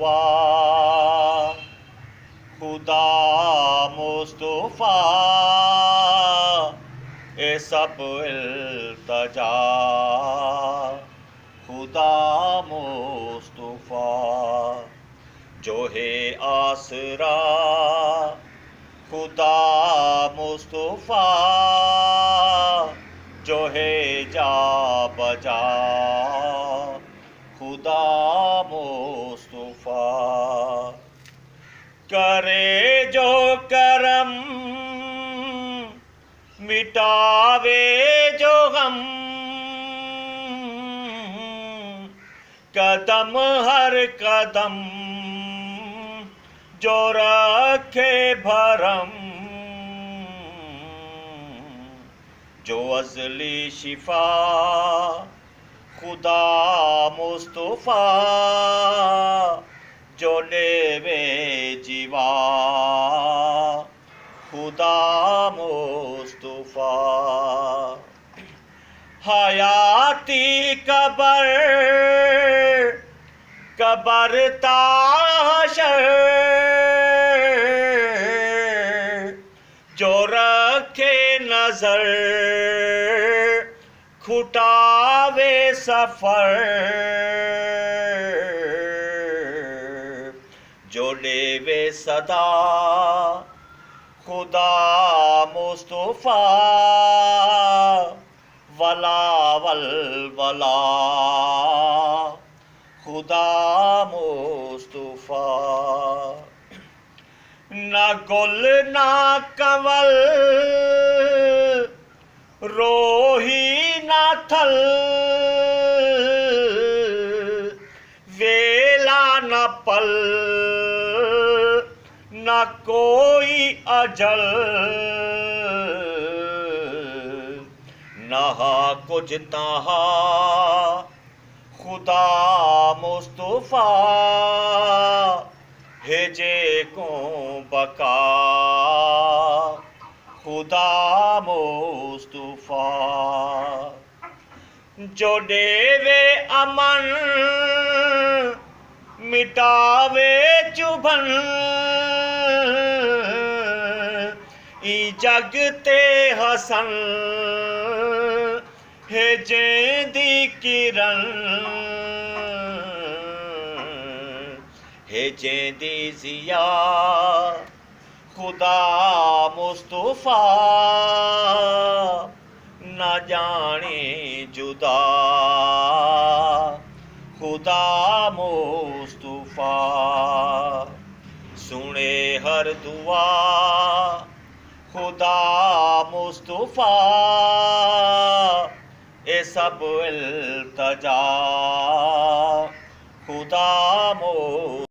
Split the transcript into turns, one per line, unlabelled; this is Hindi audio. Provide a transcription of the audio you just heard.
वाह खुदा मुस्तफा ए सब इल्तजा खुदा मुस्तफा जो है आसरा खुदा मुस्तफा जो है जा बजा खुदा मुस्तफा करे जो करम मिटावे जो गम कदम हर कदम जो रखे भरम जो अज़ली शिफा खुदा मुस्तफा जो लेवे जीवा खुदा मुस्तफा हयाती कबर कबर ताशर जो रखे नजर खुटावे सफर जो लेवे सदा खुदा मुस्तफा वला वल वला खुदा मुस्तफा ना गुल ना कंवल रोही ना थल वेला न पल न कोई अजल नहा कुछ तहा खुदा मुस्तफा भेजे को बका खुदा मुस्तफा जो देवे अमन मिटावे चुभन ई जगते हसन है जेंदी किरण है जेंदी जिया खुदा मुस्तफा न जाने जुदा खुदा मुस्तफा सुने हर दुआ खुदा मुस्तफा ए सब इल्तजा खुदा मुस्तफा।